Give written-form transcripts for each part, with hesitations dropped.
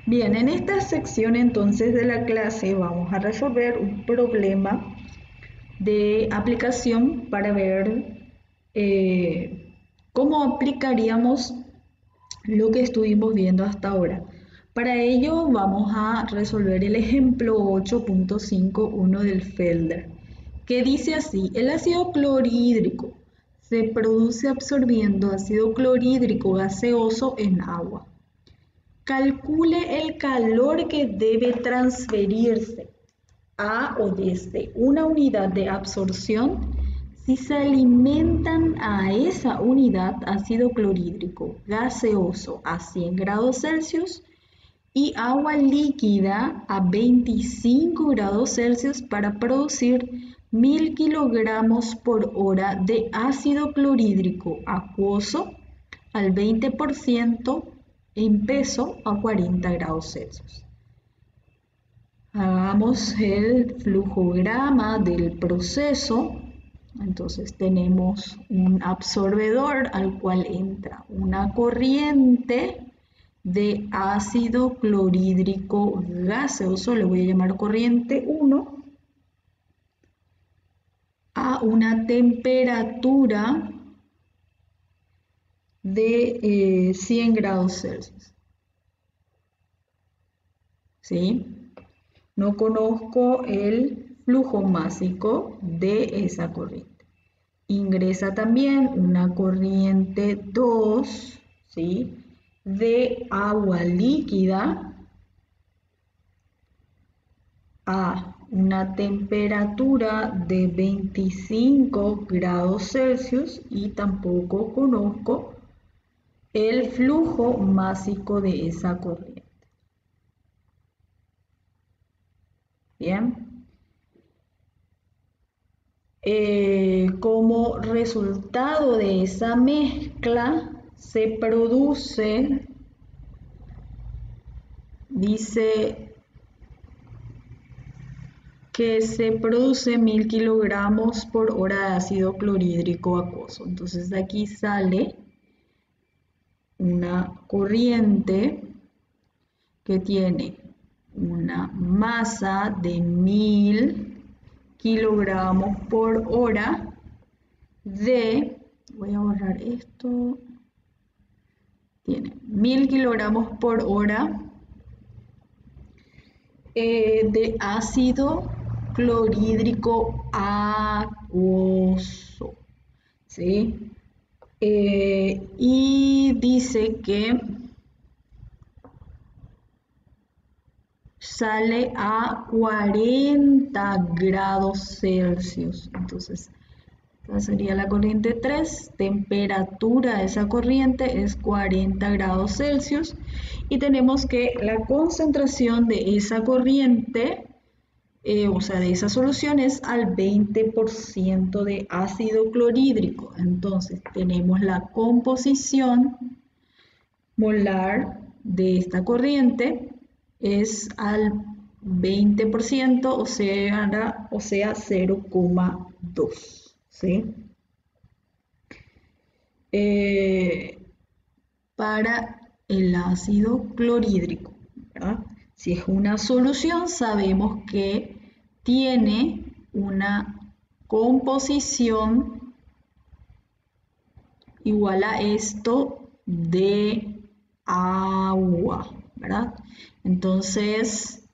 Bien, en esta sección entonces de la clase vamos a resolver un problema de aplicación para ver cómo aplicaríamos lo que estuvimos viendo hasta ahora. Para ello vamos a resolver el ejemplo 8.51 del Felder, que dice así: el ácido clorhídrico se produce absorbiendo ácido clorhídrico gaseoso en agua. Calcule el calor que debe transferirse a o desde una unidad de absorción si se alimentan a esa unidad ácido clorhídrico gaseoso a 100 grados Celsius y agua líquida a 25 grados Celsius para producir 1000 kilogramos por hora de ácido clorhídrico acuoso al 20% en peso a 40 grados Celsius. Hagamos el flujograma del proceso. Entonces tenemos un absorbedor al cual entra una corriente de ácido clorhídrico gaseoso, le voy a llamar corriente 1, a una temperatura de 100 grados Celsius. ¿Sí? No conozco el flujo másico de esa corriente. Ingresa también una corriente 2, ¿sí?, de agua líquida a una temperatura de 25 grados Celsius y tampoco conozco el flujo másico de esa corriente. Bien. Como resultado de esa mezcla se produce, dice que se produce 1000 kilogramos por hora de ácido clorhídrico acuoso. Entonces de aquí sale una corriente que tiene una masa de 1000 kilogramos por hora de, voy a borrar esto, tiene 1000 kilogramos por hora de ácido clorhídrico acuoso, ¿sí? Y dice que sale a 40 grados Celsius. Entonces, esta sería la corriente 3, temperatura de esa corriente es 40 grados Celsius y tenemos que la concentración de esa corriente, o sea, de esa solución es al 20% de ácido clorhídrico. Entonces, tenemos la composición molar de esta corriente es al 20%, o sea 0,2, ¿sí? Para el ácido clorhídrico, ¿verdad? Si es una solución, sabemos que tiene una composición igual a esto de agua, ¿verdad? Entonces,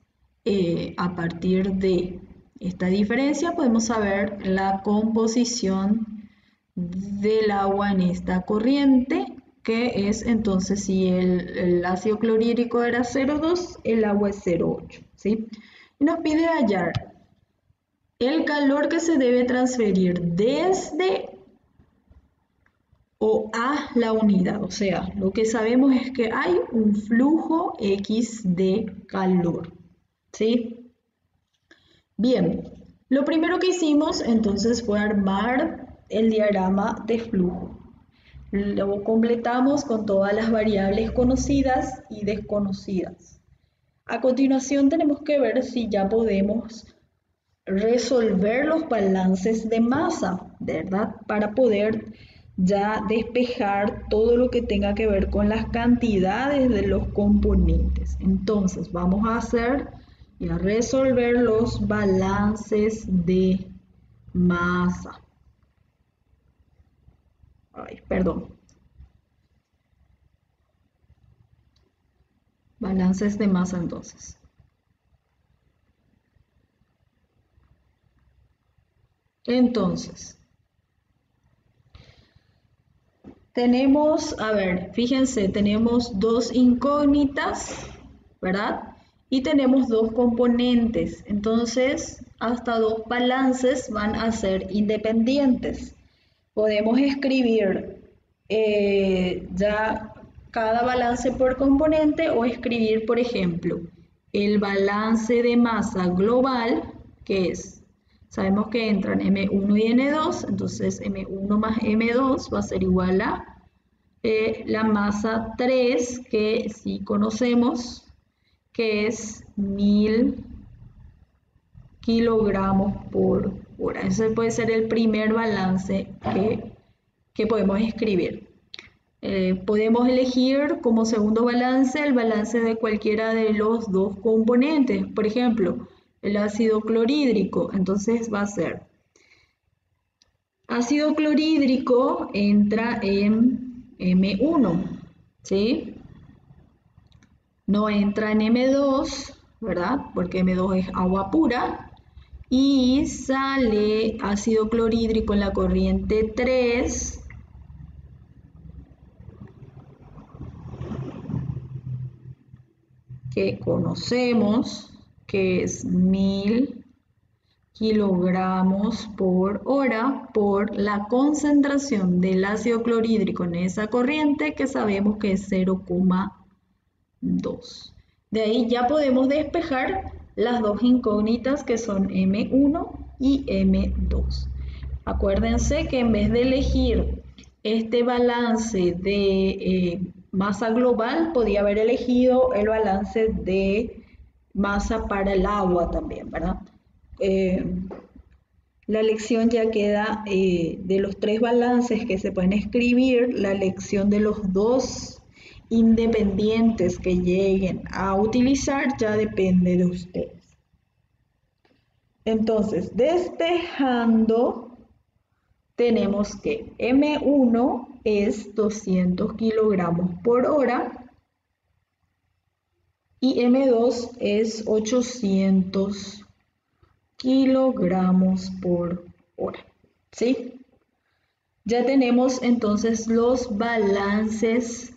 a partir de esta diferencia podemos saber la composición del agua en esta corriente, que es entonces, si el ácido clorhídrico era 0,2, el agua es 0,8, ¿sí? Y nos pide hallar el calor que se debe transferir desde o a la unidad. O sea, lo que sabemos es que hay un flujo X de calor, ¿sí? Bien, lo primero que hicimos entonces fue armar el diagrama de flujo. Lo completamos con todas las variables conocidas y desconocidas. A continuación tenemos que ver si ya podemos resolver los balances de masa, ¿verdad? Para poder ya despejar todo lo que tenga que ver con las cantidades de los componentes. Entonces vamos a hacer y a resolver los balances de masa. Ay, perdón. Balances de masa entonces. Entonces, tenemos, a ver, fíjense, tenemos dos incógnitas, ¿verdad? Y tenemos dos componentes. Entonces, hasta dos balances van a ser independientes. Podemos escribir ya cada balance por componente o escribir, por ejemplo, el balance de masa global, que es, sabemos que entran M1 y N2, entonces M1 más M2 va a ser igual a la masa 3, que sí conocemos, que es 1000 kilogramos por hora. Ese puede ser el primer balance que podemos escribir. Podemos elegir como segundo balance el balance de cualquiera de los dos componentes. Por ejemplo, el ácido clorhídrico. Entonces va a ser ácido clorhídrico entra en M1, ¿sí? No entra en M2, ¿verdad? Porque M2 es agua pura. Y sale ácido clorhídrico en la corriente 3, que conocemos que es 1000 kilogramos por hora por la concentración del ácido clorhídrico en esa corriente, que sabemos que es 0,2. De ahí ya podemos despejar las dos incógnitas, que son M1 y M2. Acuérdense que en vez de elegir este balance de masa global, podía haber elegido el balance de masa para el agua también, ¿verdad? La elección ya queda de los tres balances que se pueden escribir, la elección de los dos independientes que lleguen a utilizar ya depende de ustedes. Entonces, despejando, tenemos que M1 es 200 kilogramos por hora y M2 es 800 kilogramos por hora, ¿sí? Ya tenemos entonces los balances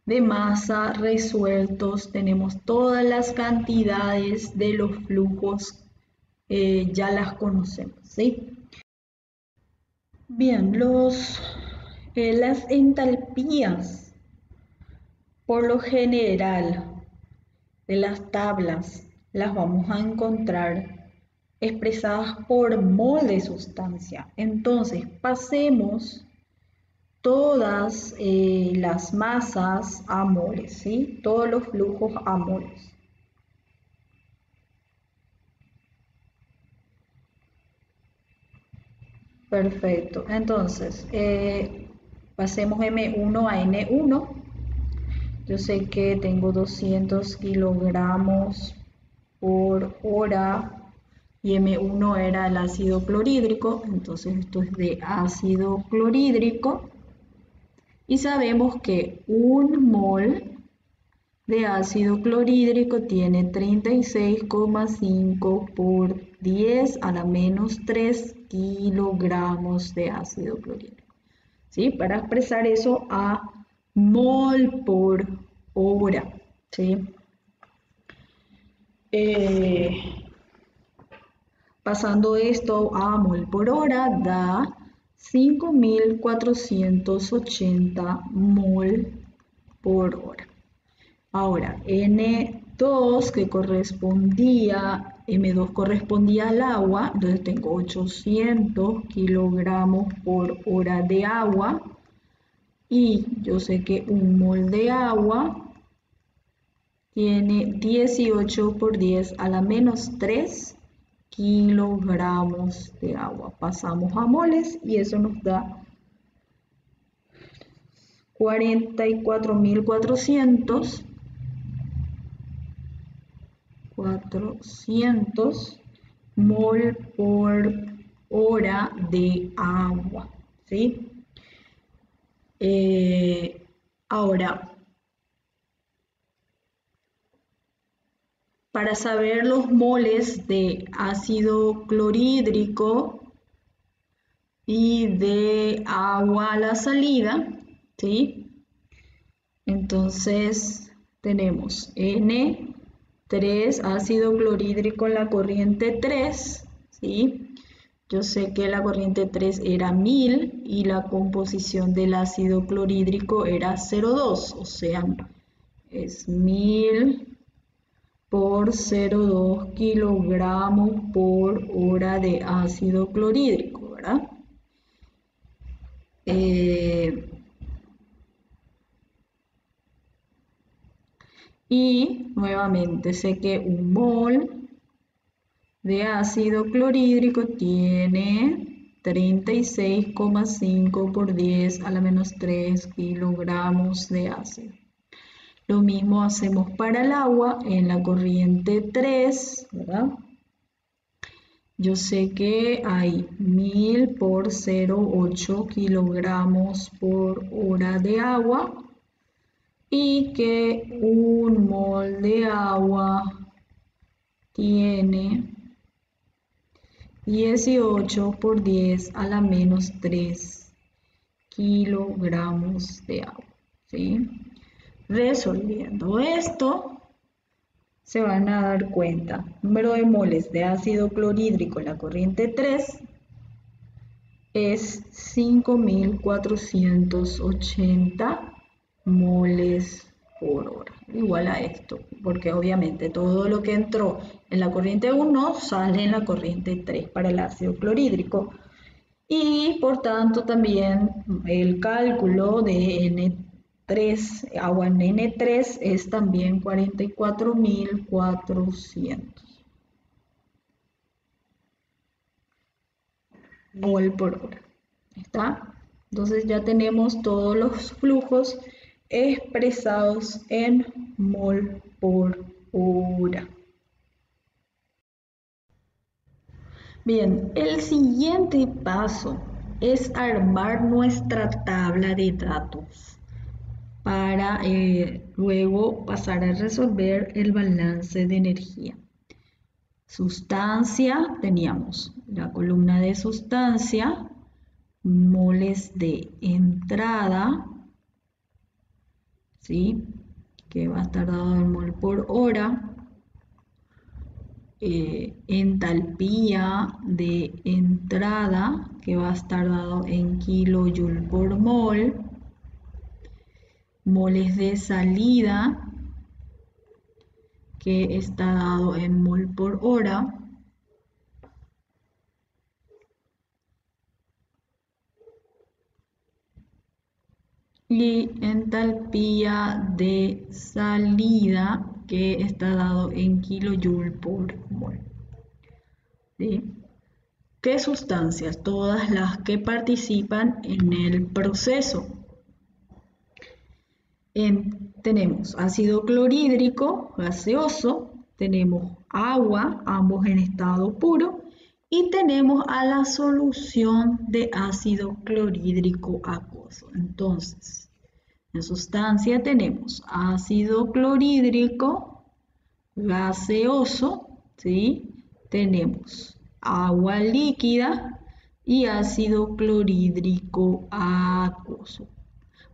de masa resueltos, tenemos todas las cantidades de los flujos, ya las conocemos, ¿sí? Bien, las entalpías, por lo general, de las tablas, las vamos a encontrar expresadas por mol de sustancia. Entonces, pasemos todas las masas a moles, ¿sí? Todos los flujos a moles. Perfecto. Entonces, pasemos M1 a N1. Yo sé que tengo 200 kilogramos por hora y M1 era el ácido clorhídrico, entonces esto es de ácido clorhídrico. Y sabemos que un mol de ácido clorhídrico tiene 36,5 por 10 a la menos 3 kilogramos de ácido clorhídrico. ¿Sí? Para expresar eso a mol por hora. ¿Sí? Pasando esto a mol por hora da 5480 mol por hora. Ahora, N2 que correspondía, M2 correspondía al agua, entonces tengo 800 kilogramos por hora de agua y yo sé que un mol de agua tiene 18 por 10 a la menos 3 kilogramos de agua. Pasamos a moles y eso nos da 44.400 mol por hora de agua, ¿sí? Ahora, para saber los moles de ácido clorhídrico y de agua a la salida, ¿sí? Entonces tenemos N3, ácido clorhídrico en la corriente 3, ¿sí? Yo sé que la corriente 3 era 1000 y la composición del ácido clorhídrico era 0,2, o sea, es 1000 por 0,2 kilogramos por hora de ácido clorhídrico, ¿verdad? Y nuevamente sé que un mol de ácido clorhídrico tiene 36,5 por 10 a la menos 3 kilogramos de ácido. Lo mismo hacemos para el agua en la corriente 3, ¿verdad? Yo sé que hay 1000 por 0,8 kilogramos por hora de agua y que un mol de agua tiene 18 por 10 a la menos 3 kilogramos de agua, ¿sí? Resolviendo esto, se van a dar cuenta, número de moles de ácido clorhídrico en la corriente 3 es 5480 moles por hora, igual a esto, porque obviamente todo lo que entró en la corriente 1 sale en la corriente 3 para el ácido clorhídrico, y por tanto también el cálculo de N3, agua en N3 es también 44.400 mol por hora. ¿Está? Entonces ya tenemos todos los flujos expresados en mol por hora. Bien, el siguiente paso es armar nuestra tabla de datos para luego pasar a resolver el balance de energía. Sustancia, teníamos la columna de sustancia, moles de entrada, ¿sí? Que va a estar dado en mol por hora, entalpía de entrada, que va a estar dado en kilojoule por mol, moles de salida, que está dado en mol por hora, y entalpía de salida, que está dado en kilojoule por mol. ¿Sí? ¿Qué sustancias? Todas las que participan en el proceso. Tenemos ácido clorhídrico gaseoso, tenemos agua, ambos en estado puro, y tenemos a la solución de ácido clorhídrico acuoso. Entonces, en sustancia tenemos ácido clorhídrico gaseoso, ¿sí? Tenemos agua líquida y ácido clorhídrico acuoso.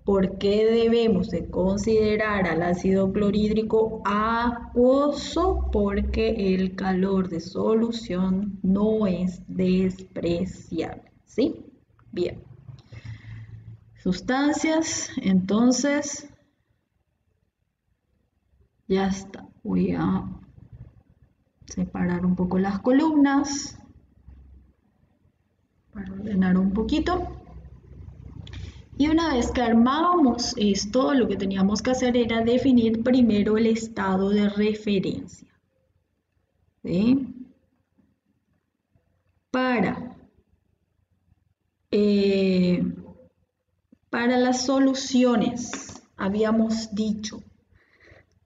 ¿Por qué debemos de considerar al ácido clorhídrico acuoso? Porque el calor de solución no es despreciable, ¿sí? Bien. Sustancias, entonces, ya está. Voy a separar un poco las columnas para ordenar un poquito. Y una vez que armábamos esto, lo que teníamos que hacer era definir primero el estado de referencia. ¿Sí? Para Para las soluciones, habíamos dicho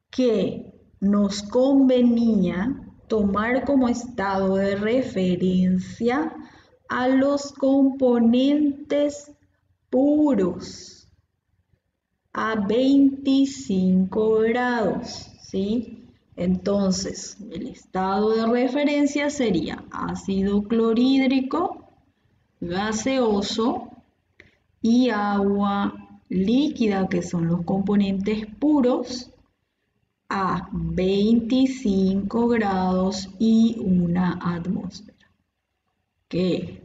que nos convenía tomar como estado de referencia a los componentes puros a 25 grados, ¿sí? Entonces, el estado de referencia sería ácido clorhídrico, gaseoso y agua líquida, que son los componentes puros, a 25 grados y una atmósfera, que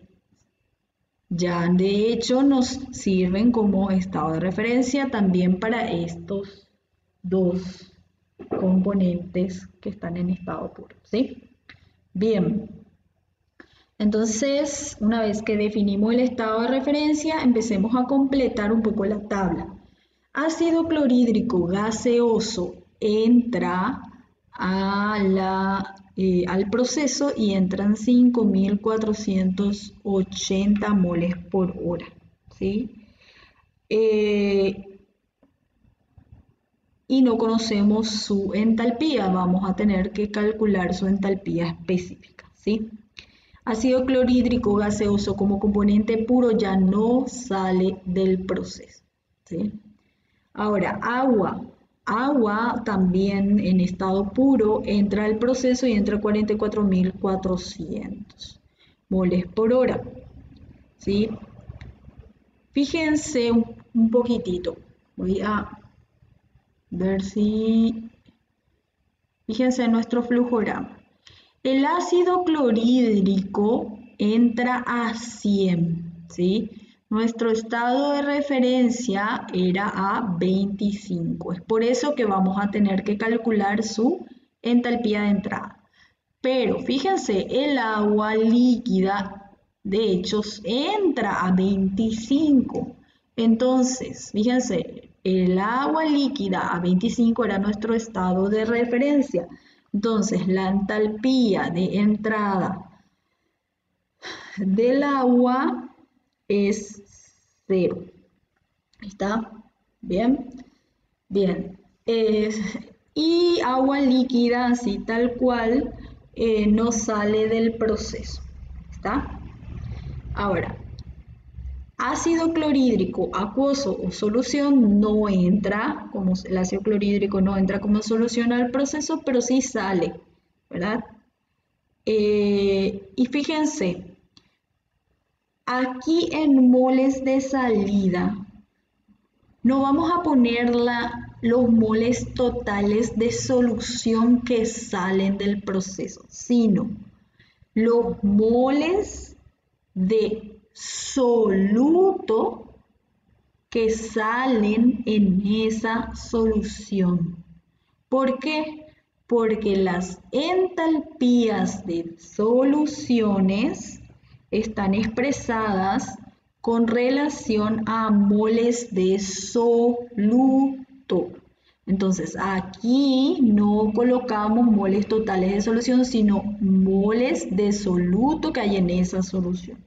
ya de hecho nos sirven como estado de referencia también para estos dos componentes que están en estado puro, ¿sí? Bien, entonces una vez que definimos el estado de referencia, empecemos a completar un poco la tabla. Ácido clorhídrico gaseoso entra al proceso y entran 5.480 moles por hora, ¿sí? Y no conocemos su entalpía, vamos a tener que calcular su entalpía específica, ¿sí? Ácido clorhídrico gaseoso como componente puro ya no sale del proceso, ¿sí? Ahora, agua también en estado puro entra al proceso y entra a 44.400 moles por hora, ¿sí? Fíjense un poquitito, voy a ver si... Fíjense en nuestro flujograma. El ácido clorhídrico entra a 100, ¿sí? Nuestro estado de referencia era a 25. Es por eso que vamos a tener que calcular su entalpía de entrada. Pero fíjense, el agua líquida, de hecho, entra a 25. Entonces, fíjense, el agua líquida a 25 era nuestro estado de referencia. Entonces, la entalpía de entrada del agua es 0. ¿Está? ¿Bien? Bien. Y agua líquida, así tal cual, no sale del proceso. ¿Está? Ahora, ácido clorhídrico acuoso o solución no entra, como el ácido clorhídrico no entra como solución al proceso, pero sí sale, ¿verdad? Y fíjense, aquí en moles de salida, no vamos a poner los moles totales de solución que salen del proceso, sino los moles de soluto que salen en esa solución. ¿Por qué? Porque las entalpías de soluciones están expresadas con relación a moles de soluto. Entonces, aquí no colocamos moles totales de solución, sino moles de soluto que hay en esa solución.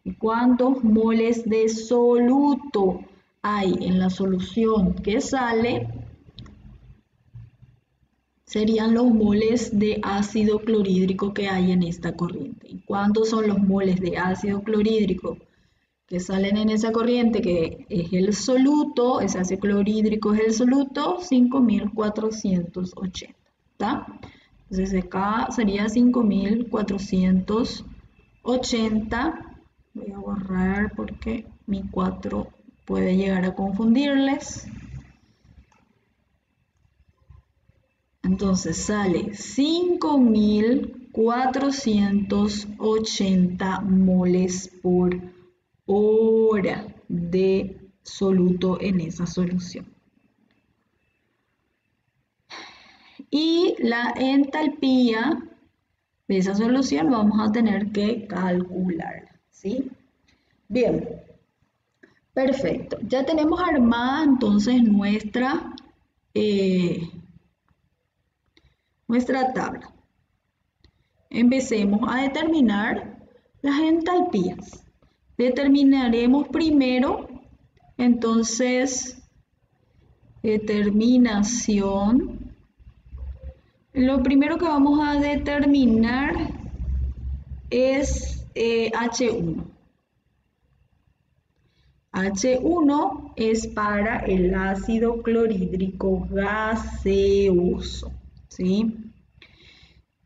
¿Y cuántos moles de soluto hay en la solución que sale? Serían los moles de ácido clorhídrico que hay en esta corriente. ¿Y cuántos son los moles de ácido clorhídrico que salen en esa corriente, que es el soluto? Ese ácido clorhídrico es el soluto, 5.480, ¿está? Entonces acá sería 5.480. Voy a borrar porque mi 4 puede llegar a confundirles. Entonces sale 5.480 moles por hora de soluto en esa solución. Y la entalpía de esa solución vamos a tener que calcularla, ¿sí? Bien, perfecto. Ya tenemos armada entonces nuestra tabla. Empecemos a determinar las entalpías. Determinaremos primero Entonces, determinación. Lo primero que vamos a determinar es H1. H1 es para el ácido clorhídrico gaseoso, ¿sí?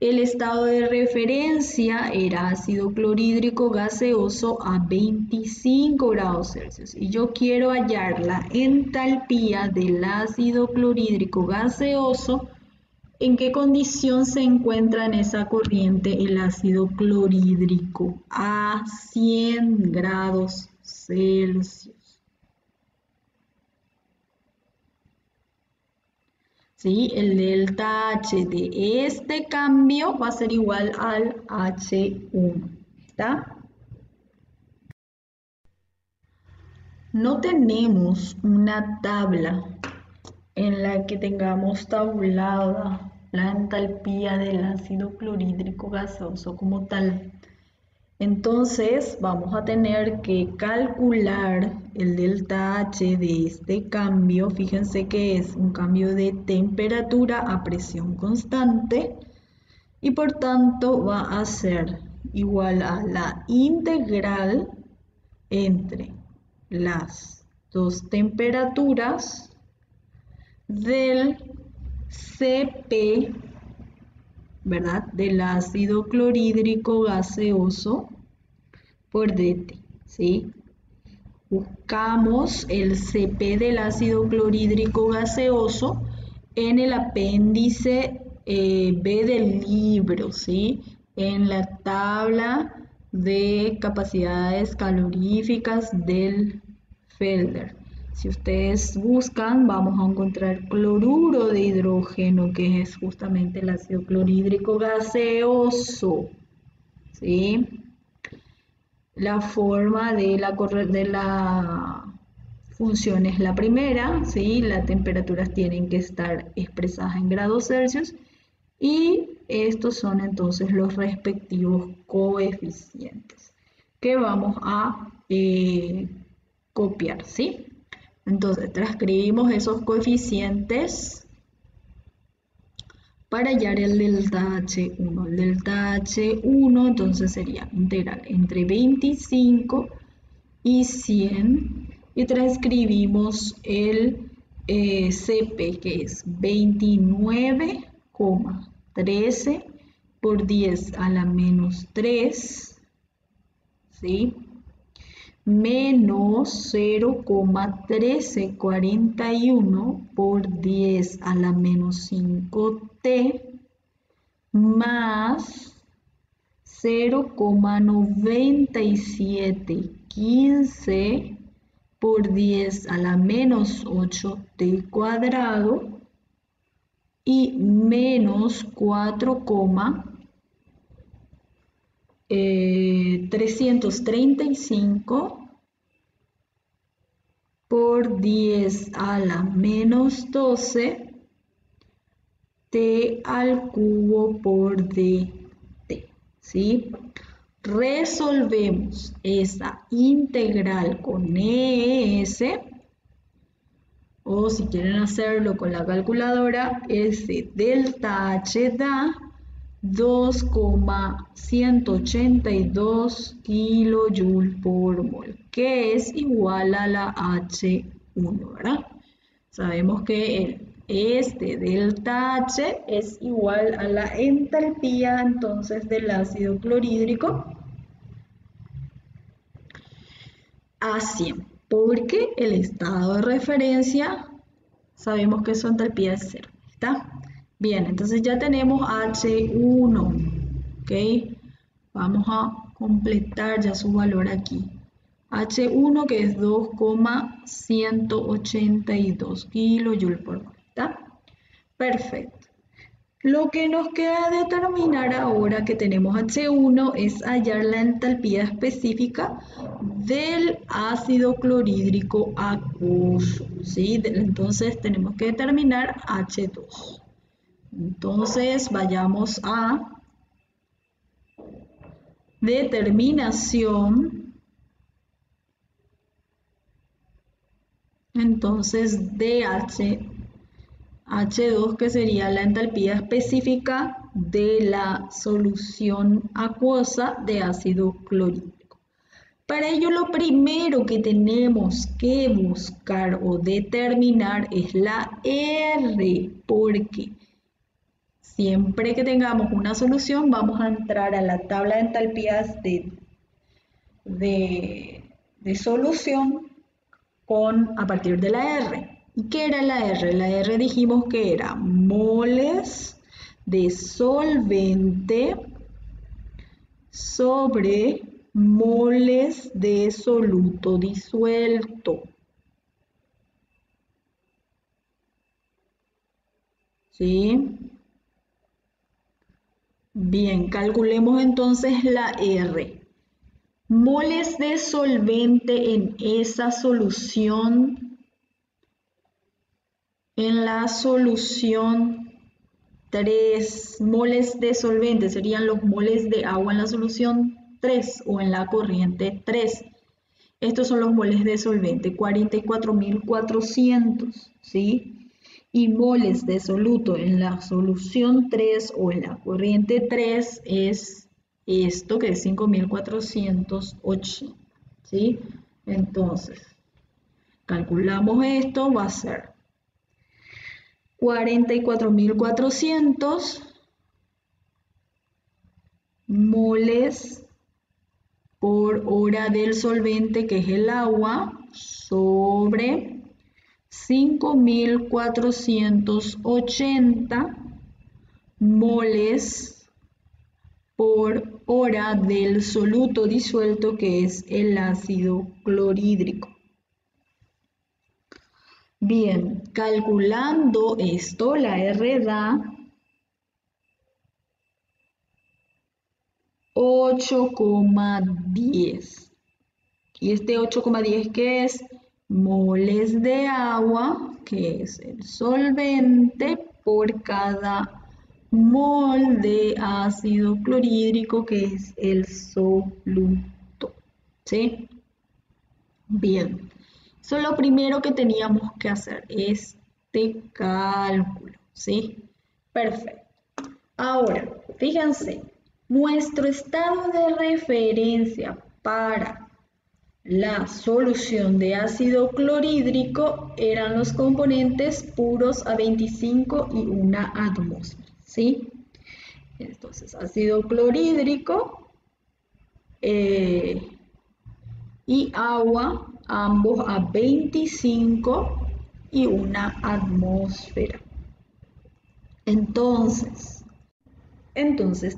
El estado de referencia era ácido clorhídrico gaseoso a 25 grados Celsius y yo quiero hallar la entalpía del ácido clorhídrico gaseoso. ¿En qué condición se encuentra en esa corriente el ácido clorhídrico? A 100 grados Celsius. ¿Sí? El delta H de este cambio va a ser igual al H1. ¿Está? No tenemos una tabla en la que tengamos tabulada la entalpía del ácido clorhídrico gaseoso como tal. Entonces vamos a tener que calcular el delta H de este cambio. Fíjense que es un cambio de temperatura a presión constante y por tanto va a ser igual a la integral entre las dos temperaturas del Cp, ¿verdad? Del ácido clorhídrico gaseoso por dt, ¿sí? Buscamos el Cp del ácido clorhídrico gaseoso en el apéndice B del libro, ¿sí? En la tabla de capacidades caloríficas del Felder. Si ustedes buscan, vamos a encontrar cloruro de hidrógeno, que es justamente el ácido clorhídrico gaseoso, ¿sí? La forma de la función es la primera, ¿sí? Las temperaturas tienen que estar expresadas en grados Celsius y estos son entonces los respectivos coeficientes que vamos a copiar, ¿sí? Entonces transcribimos esos coeficientes para hallar el delta H1. El delta H1 entonces sería integral entre 25 y 100 y transcribimos el Cp, que es 29,13 por 10 a la menos 3, ¿sí? Menos 0,1341 por 10 a la menos 5t más 0,9715 por 10 a la menos 8t cuadrado y menos 4,335 por 10 a la menos 12 t al cubo por dt, ¿sí? Resolvemos esa integral con ES, o si quieren hacerlo con la calculadora, ese delta H da 2,182 kJ por mol, que es igual a la H1, ¿verdad? Sabemos que este delta H es igual a la entalpía entonces del ácido clorhídrico a 100, porque el estado de referencia sabemos que su entalpía es 0, ¿está? Bien, entonces ya tenemos H1, ¿ok? Vamos a completar ya su valor aquí. H1 que es 2,182 kJ por mol, ¿está? Perfecto. Lo que nos queda determinar ahora que tenemos H1 es hallar la entalpía específica del ácido clorhídrico acuoso, ¿sí? Entonces tenemos que determinar H2. Entonces vayamos a determinación Entonces DH, H2, que sería la entalpía específica de la solución acuosa de ácido clorhídrico. Para ello, lo primero que tenemos que buscar o determinar es la R, porque siempre que tengamos una solución vamos a entrar a la tabla de entalpías de solución a partir de la R. ¿Y qué era la R? La R dijimos que era moles de solvente sobre moles de soluto disuelto. ¿Sí? Bien, calculemos entonces la R. Moles de solvente en esa solución, en la solución 3 moles de solvente serían los moles de agua en la solución 3 o en la corriente 3. Estos son los moles de solvente, 44.400, ¿sí? Y moles de soluto en la solución 3 o en la corriente 3 es esto, que es 5.480, ¿sí? Entonces, calculamos esto, va a ser 44.400 moles por hora del solvente, que es el agua, sobre 5.480 moles por hora del soluto disuelto, que es el ácido clorhídrico. Bien, calculando esto, la R da 8,10. ¿Y este 8,10 qué es? Moles de agua, que es el solvente, por cada mol de ácido clorhídrico, que es el soluto. ¿Sí? Bien. Eso es lo primero que teníamos que hacer, este cálculo, ¿sí? Perfecto. Ahora, fíjense, nuestro estado de referencia para la solución de ácido clorhídrico eran los componentes puros a 25 y una atmósfera, ¿sí? Entonces, ácido clorhídrico y agua, ambos a 25 y una atmósfera. Entonces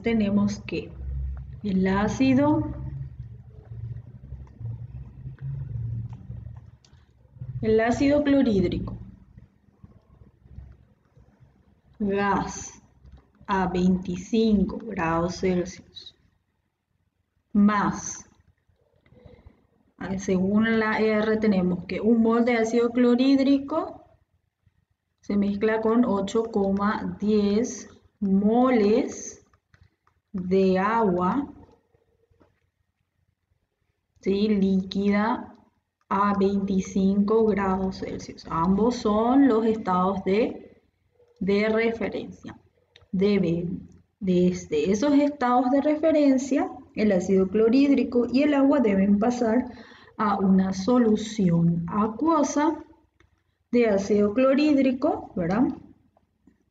tenemos que el ácido clorhídrico, gas a 25 grados Celsius, más, según la R tenemos que un mol de ácido clorhídrico se mezcla con 8,10 moles de agua, ¿sí? Líquida a 25 grados Celsius. Ambos son los estados de referencia. Desde esos estados de referencia, el ácido clorhídrico y el agua deben pasar a una solución acuosa de ácido clorhídrico, ¿verdad?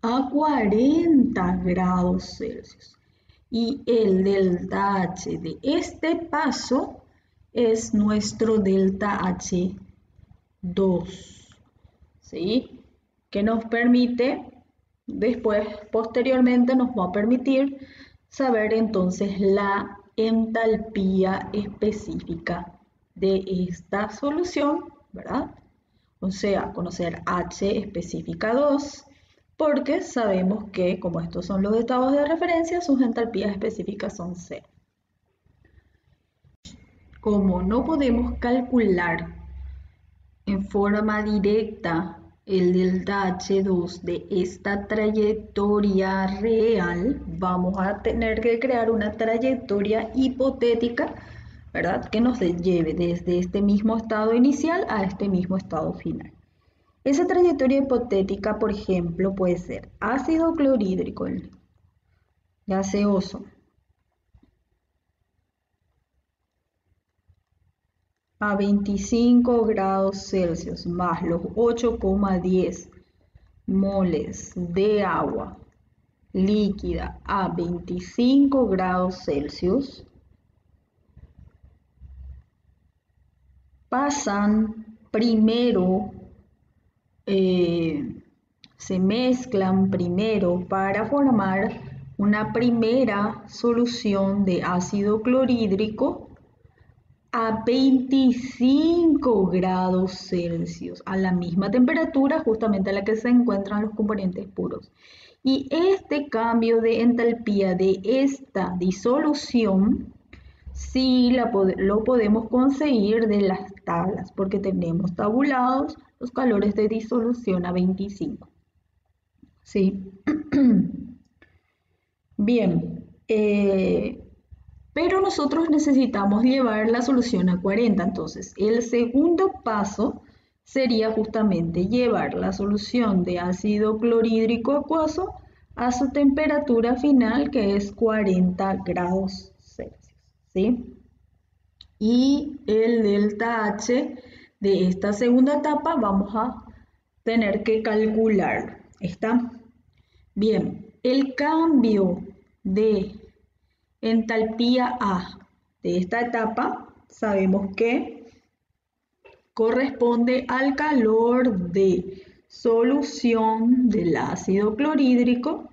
A 40 grados Celsius. Y el delta H de este paso es nuestro delta H2, ¿sí? Que nos permite, posteriormente nos va a permitir saber entonces la entalpía específica de esta solución, ¿verdad? O sea, conocer H específica 2, porque sabemos que, como estos son los estados de referencia, sus entalpías específicas son 0. Como no podemos calcular en forma directa el delta H2 de esta trayectoria real, vamos a tener que crear una trayectoria hipotética, ¿verdad? Que nos lleve desde este mismo estado inicial a este mismo estado final. Esa trayectoria hipotética, por ejemplo, puede ser ácido clorhídrico gaseoso a 25 grados Celsius más los 8,10 moles de agua líquida a 25 grados Celsius pasan primero, se mezclan primero para formar una primera solución de ácido clorhídrico a 25 grados Celsius, a la misma temperatura justamente a la que se encuentran los componentes puros. Y este cambio de entalpía de esta disolución sí lo podemos conseguir de las tablas, porque tenemos tabulados los calores de disolución a 25. ¿Sí? Bien, pero nosotros necesitamos llevar la solución a 40. Entonces, el segundo paso sería justamente llevar la solución de ácido clorhídrico acuoso a su temperatura final, que es 40 grados Celsius. ¿Sí? Y el delta H de esta segunda etapa vamos a tener que calcularlo. ¿Está? Bien, el cambio de entalpía A de esta etapa sabemos que corresponde al calor de solución del ácido clorhídrico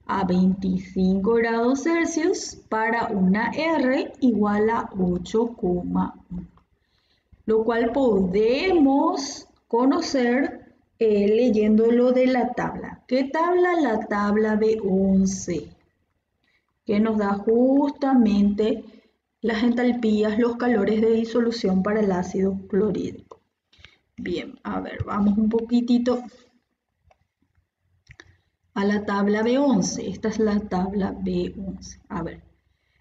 a 25 grados Celsius para una R igual a 8,1, lo cual podemos conocer leyéndolo de la tabla. ¿Qué tabla? La tabla B11, que nos da justamente las entalpías, los calores de disolución para el ácido clorhídrico. Bien, a ver, vamos un poquitito a la tabla B11. Esta es la tabla B11. A ver,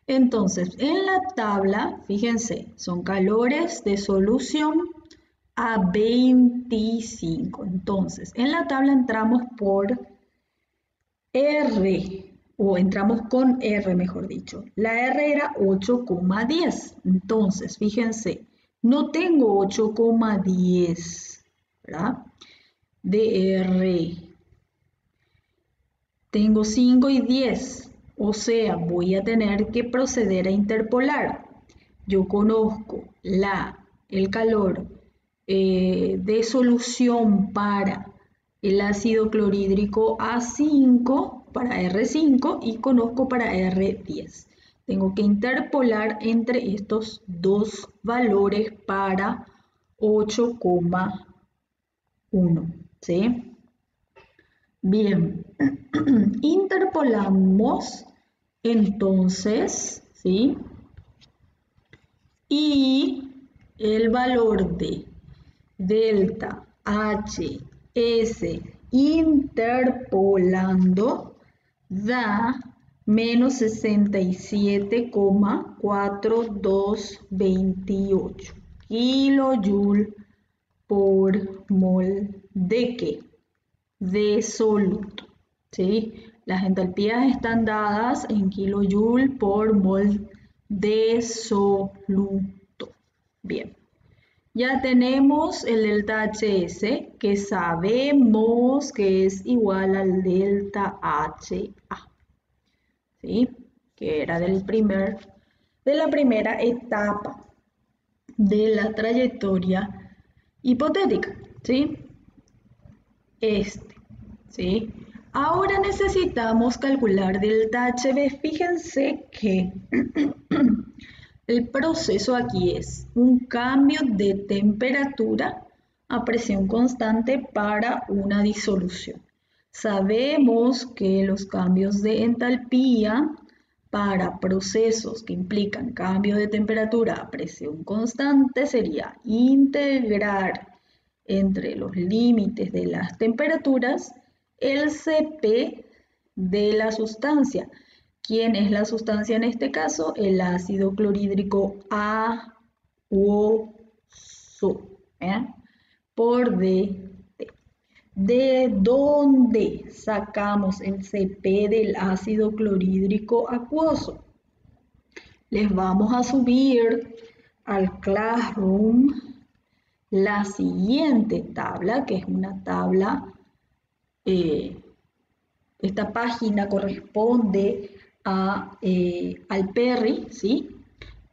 entonces, en la tabla, fíjense, son calores de solución a 25. Entonces, en la tabla entramos por R, o entramos con R, mejor dicho. La R era 8,10. Entonces, fíjense, no tengo 8,10, ¿verdad? De R. Tengo 5 y 10. O sea, voy a tener que proceder a interpolar. Yo conozco el calor de solución para el ácido clorhídrico A5 para R5 y conozco para R10. Tengo que interpolar entre estos dos valores para 8,1. ¿Sí? Bien, interpolamos entonces, ¿sí? Y el valor de delta H S interpolando da menos 67,4228 kilojoule por mol de ¿qué? De soluto. ¿Sí? Las entalpías están dadas en kilojoule por mol de soluto. Bien. Ya tenemos el delta HS, que sabemos que es igual al delta HA, ¿sí? Que era de la primera etapa de la trayectoria hipotética, ¿sí? ¿Sí? Ahora necesitamos calcular delta HB. Fíjense que el proceso aquí es un cambio de temperatura a presión constante para una disolución. Sabemos que los cambios de entalpía para procesos que implican cambio de temperatura a presión constante sería integrar entre los límites de las temperaturas el Cp de la sustancia. ¿Quién es la sustancia en este caso? El ácido clorhídrico acuoso, por dt. ¿De dónde sacamos el CP del ácido clorhídrico acuoso? Les vamos a subir al Classroom la siguiente tabla, que es una tabla, esta página corresponde al PERRI, ¿sí?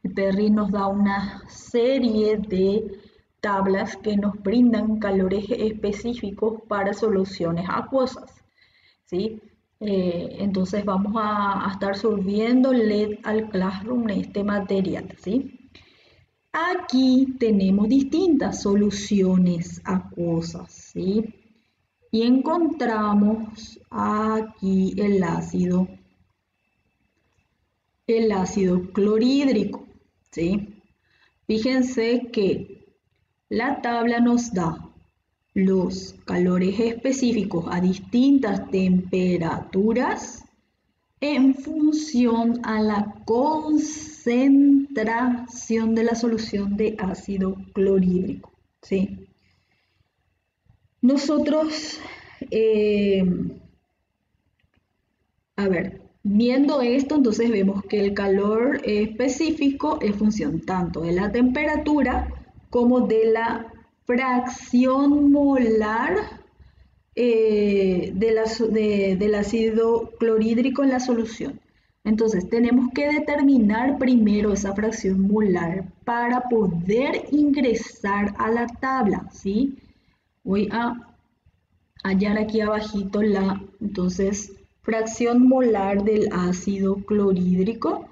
El PERRI nos da una serie de tablas que nos brindan calores específicos para soluciones acuosas, ¿sí? Entonces vamos a estar subiéndole al Classroom este material, ¿sí? Aquí tenemos distintas soluciones acuosas, ¿sí? Y encontramos aquí el ácido clorhídrico, ¿sí? Fíjense que la tabla nos da los calores específicos a distintas temperaturas en función a la concentración de la solución de ácido clorhídrico, ¿sí? Nosotros, viendo esto, entonces vemos que el calor específico es función tanto de la temperatura como de la fracción molar del ácido clorhídrico en la solución. Entonces tenemos que determinar primero esa fracción molar para poder ingresar a la tabla, ¿sí? Voy a hallar aquí abajito entonces, fracción molar del ácido clorhídrico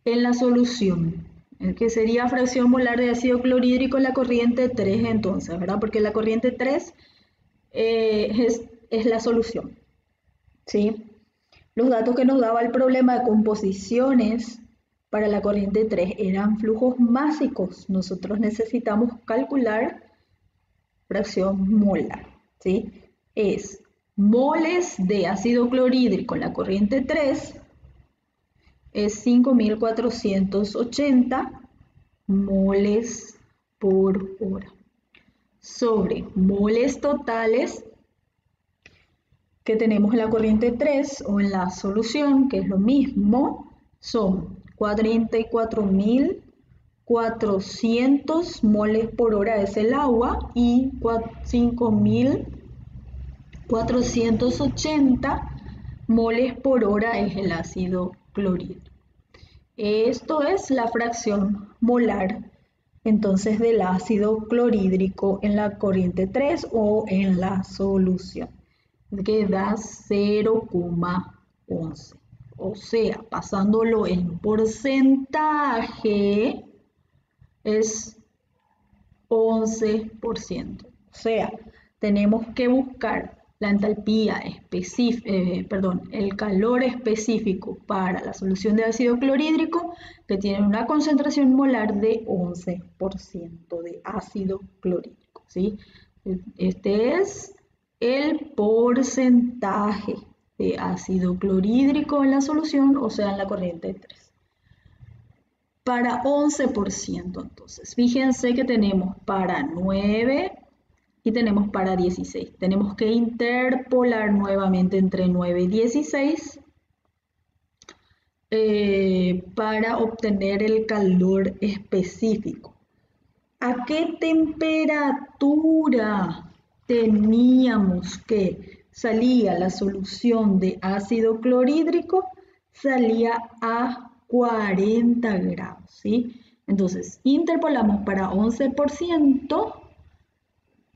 en la solución. Que sería fracción molar de ácido clorhídrico en la corriente 3 entonces, ¿verdad? Porque la corriente 3 es la solución, ¿sí? Los datos que nos daba el problema de composiciones para la corriente 3 eran flujos másicos. Nosotros necesitamos calcular fracción molar, ¿sí? Es moles de ácido clorhídrico en la corriente 3 es 5480 moles por hora sobre moles totales que tenemos en la corriente 3 o en la solución, que es lo mismo, son 44.400 moles por hora es el agua y 5.480 moles por hora es el ácido clorhídrico. Esto es la fracción molar entonces del ácido clorhídrico en la corriente 3 o en la solución, que da 0,11. O sea, pasándolo en porcentaje es 11%. O sea, tenemos que buscar la entalpía específica, el calor específico para la solución de ácido clorhídrico que tiene una concentración molar de 11% de ácido clorhídrico, ¿sí? Este es el porcentaje de ácido clorhídrico en la solución, o sea, en la corriente 3. Para 11%, entonces, fíjense que tenemos para 9 y tenemos para 16. Tenemos que interpolar nuevamente entre 9 y 16 para obtener el calor específico. ¿A qué temperatura teníamos que salía la solución de ácido clorhídrico? Salía a 40 grados, ¿sí? Entonces, interpolamos para 11%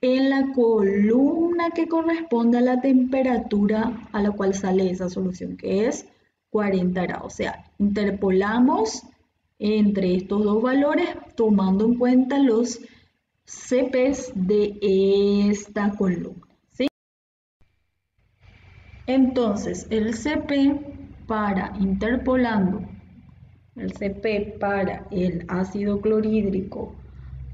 en la columna que corresponde a la temperatura a la cual sale esa solución, que es 40 grados. O sea, interpolamos entre estos dos valores tomando en cuenta los CPs de esta columna, ¿sí? Entonces, el CP para el ácido clorhídrico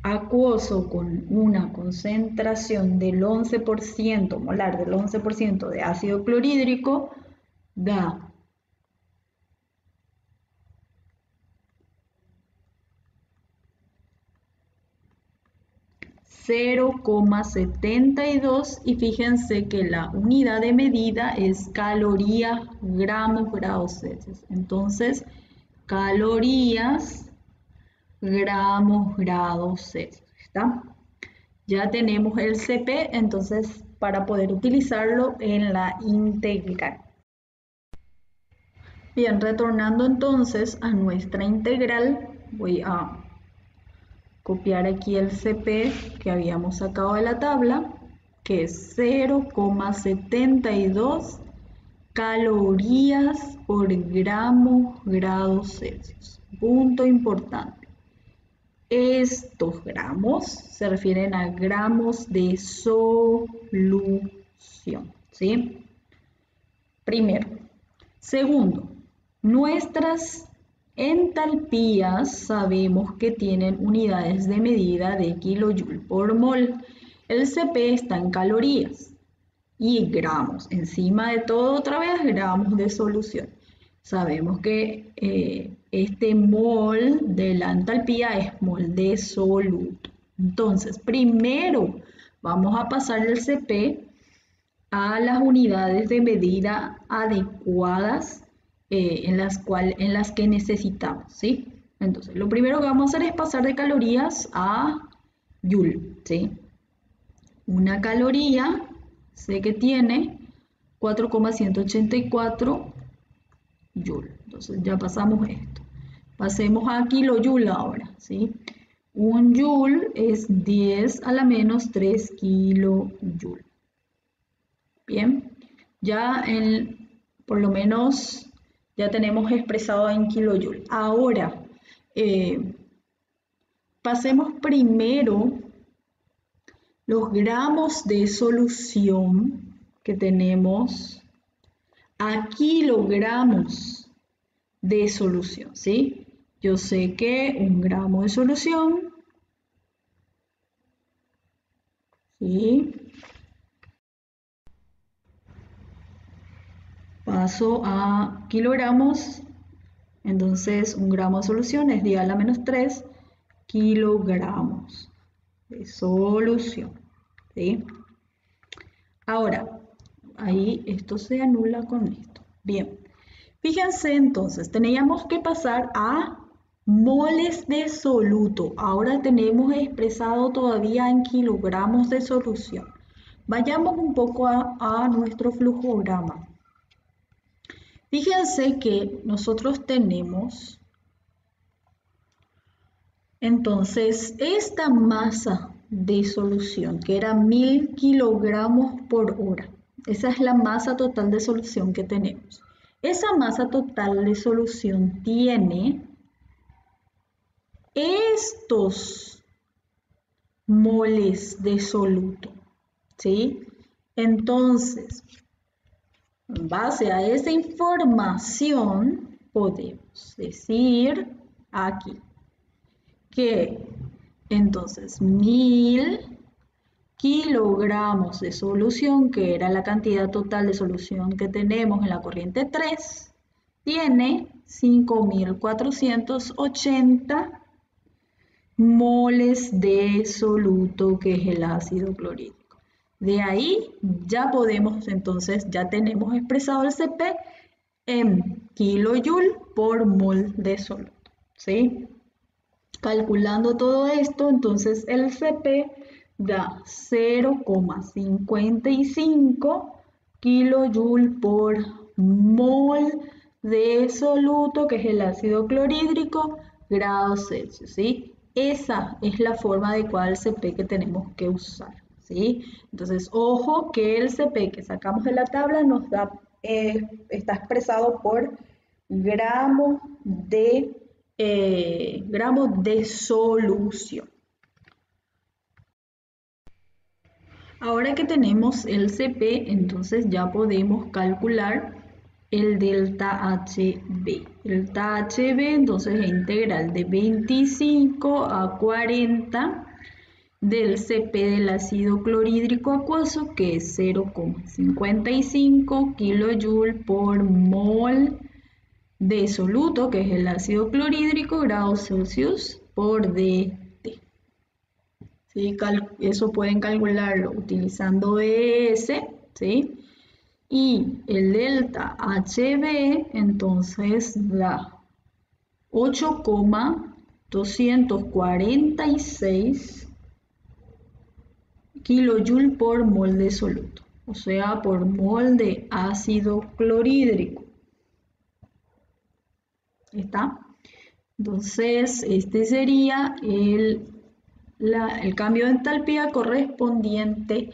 acuoso con una concentración del 11% molar, del 11% de ácido clorhídrico, da 0,72 y fíjense que la unidad de medida es calorías, gramos, grados Celsius. Entonces, calorías, gramos, grados Celsius. ¿Está? Ya tenemos el CP, entonces, para poder utilizarlo en la integral. Bien, retornando entonces a nuestra integral, voy a copiar aquí el CP que habíamos sacado de la tabla, que es 0,72 calorías por gramo grados Celsius. Punto importante. Estos gramos se refieren a gramos de solución, ¿sí? Primero. Segundo, nuestras entalpías sabemos que tienen unidades de medida de kilojoule por mol. El CP está en calorías y gramos. Encima de todo, otra vez, gramos de solución. Sabemos que este mol de la entalpía es mol de soluto. Entonces, primero vamos a pasar el CP a las unidades de medida adecuadas en las que necesitamos, ¿sí? Entonces, lo primero que vamos a hacer es pasar de calorías a joule, ¿sí? Una caloría, sé que tiene 4,184 joule. Entonces, ya pasamos esto. Pasemos a kilojoule ahora, ¿sí? Un joule es 10 a la menos 3 kilojoule. Bien, ya por lo menos ya tenemos expresado en kilojoule. Ahora, pasemos primero los gramos de solución que tenemos a kilogramos de solución, ¿sí? Yo sé que un gramo de solución, ¿sí? Paso a kilogramos, entonces un gramo de solución es 10 a la menos 3 kilogramos de solución, ¿sí? Ahora, ahí esto se anula con esto. Bien, fíjense entonces, teníamos que pasar a moles de soluto. Ahora tenemos expresado todavía en kilogramos de solución. Vayamos un poco a nuestro flujograma. Fíjense que nosotros tenemos, entonces, esta masa de solución, que era 1000 kilogramos por hora. Esa es la masa total de solución que tenemos. Esa masa total de solución tiene estos moles de soluto, ¿sí? Entonces, en base a esa información, podemos decir aquí que entonces 1000 kilogramos de solución, que era la cantidad total de solución que tenemos en la corriente 3, tiene 5480 moles de soluto, que es el ácido clorhídrico. De ahí ya podemos, entonces ya tenemos expresado el CP en kilojoule por mol de soluto, ¿sí? Calculando todo esto, entonces el CP da 0,55 kilojoule por mol de soluto, que es el ácido clorhídrico, grados Celsius, ¿sí? Esa es la forma adecuada del CP que tenemos que usar, ¿sí? Entonces, ojo que el CP que sacamos de la tabla nos da, está expresado por gramos de solución. Ahora que tenemos el CP, entonces ya podemos calcular el delta HB. El delta HB entonces es integral de 25 a 40 del CP del ácido clorhídrico acuoso, que es 0,55 kilojoule por mol de soluto, que es el ácido clorhídrico, grados Celsius por dt. ¿sí? Eso pueden calcularlo utilizando ES, ¿sí? Y el delta HB entonces da 8,246 kilojoule por mol de soluto, o sea, por mol de ácido clorhídrico. ¿Está? Entonces, este sería el cambio de entalpía correspondiente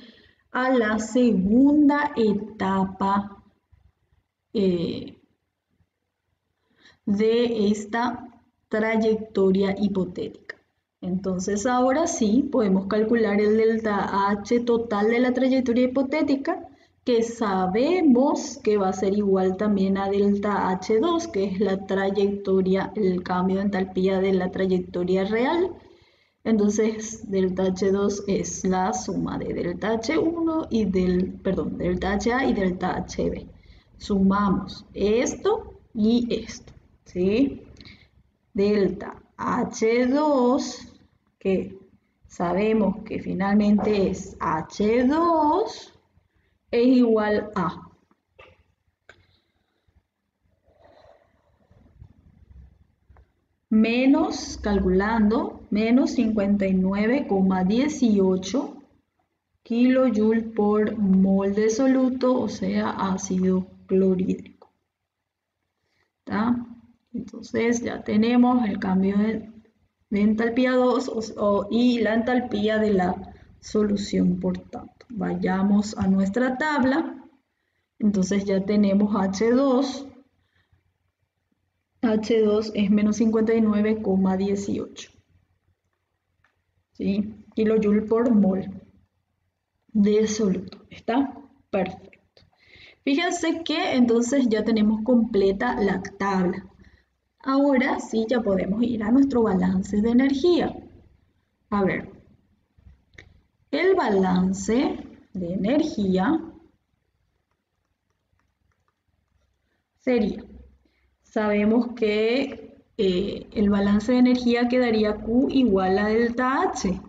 a la segunda etapa de esta trayectoria hipotética. Entonces ahora sí podemos calcular el delta H total de la trayectoria hipotética, que sabemos que va a ser igual también a delta H2, que es la trayectoria, el cambio de entalpía de la trayectoria real. Entonces delta H2 es la suma de delta H1 y delta HA y delta HB. Sumamos esto y esto, ¿sí? Delta H2, que sabemos que finalmente es H2, es igual a menos, calculando, menos 59,18 kilojoule por mol de soluto, o sea, ácido clorhídrico. ¿Está? Entonces ya tenemos el cambio de entalpía 2 y la entalpía de la solución, por tanto. Vayamos a nuestra tabla. Entonces ya tenemos H2. H2 es menos 59,18. ¿Sí? Kilojoule por mol de soluto. ¿Está? Perfecto. Fíjense que entonces ya tenemos completa la tabla. Ahora sí ya podemos ir a nuestro balance de energía. A ver, el balance de energía sería, sabemos que el balance de energía quedaría Q igual a delta H,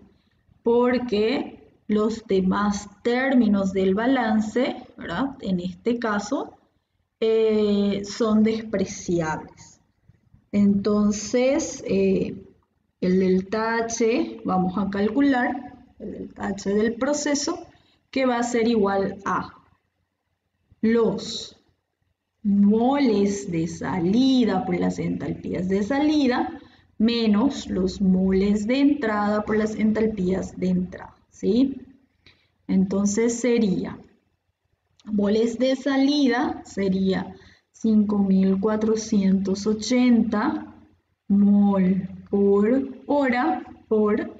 porque los demás términos del balance, ¿verdad? En este caso, son despreciables. Entonces, el delta H, vamos a calcular el delta H del proceso, que va a ser igual a los moles de salida por las entalpías de salida menos los moles de entrada por las entalpías de entrada, ¿sí? Entonces sería, moles de salida sería 5.480 mol por hora por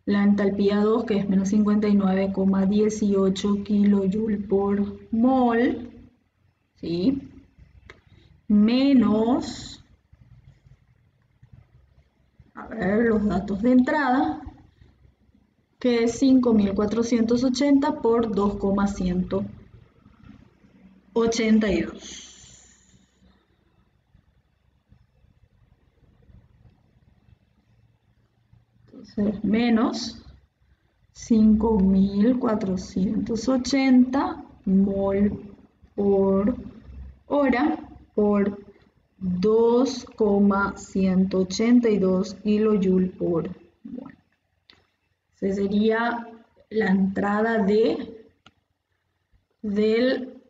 la entalpía 2, que es menos 59,18 kilojoule por mol, ¿sí? Menos, a ver, los datos de entrada, que es 5.480 por 2,182. Entonces, menos 5.480 mol por hora por 2,182 kilojoule por mol. Esa sería la entrada del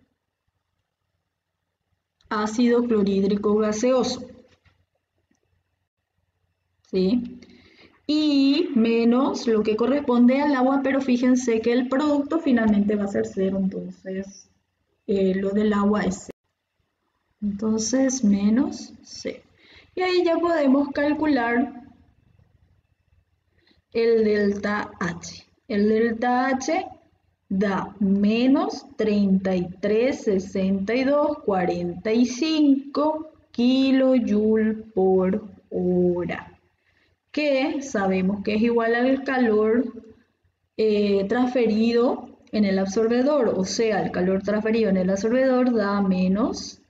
ácido clorhídrico gaseoso, ¿sí? Y menos lo que corresponde al agua, pero fíjense que el producto finalmente va a ser cero, entonces lo del agua es cero. Entonces menos cero. Y ahí ya podemos calcular el delta H. El delta H da menos 33,6245 kilojoule por hora, que sabemos que es igual al calor transferido en el absorbedor, o sea, el calor transferido en el absorbedor da menos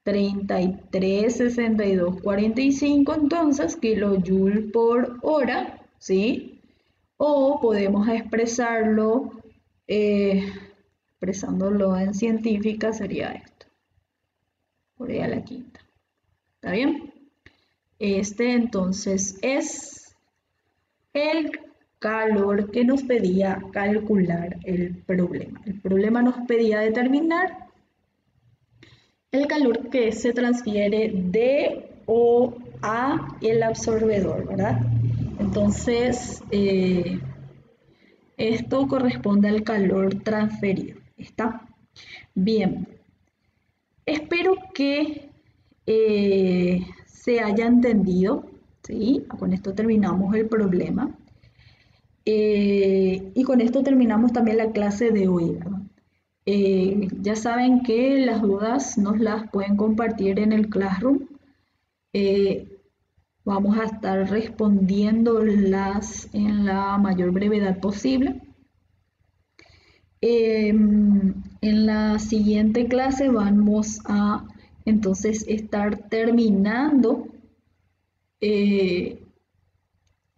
33,62,45, entonces kilojoule por hora, ¿sí? O podemos expresarlo, expresándolo en científica sería esto, por ahí a la quinta. ¿Está bien? Este entonces es el calor que nos pedía calcular el problema. El problema nos pedía determinar el calor que se transfiere de o a el absorbedor, ¿verdad? Entonces, esto corresponde al calor transferido. ¿Está? Bien. Espero que se haya entendido, ¿sí? Con esto terminamos el problema. Y con esto terminamos también la clase de hoy, ¿verdad? Ya saben que las dudas nos las pueden compartir en el Classroom. Vamos a estar respondiéndolas en la mayor brevedad posible. En la siguiente clase vamos a entonces estar terminando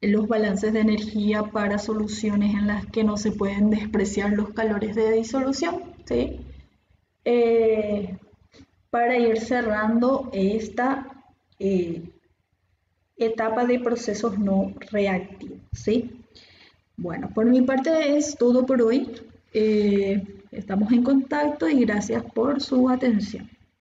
los balances de energía para soluciones en las que no se pueden despreciar los calores de disolución, ¿sí? Para ir cerrando esta etapa de procesos no reactivos, ¿sí? Bueno, por mi parte es todo por hoy. Estamos en contacto y gracias por su atención.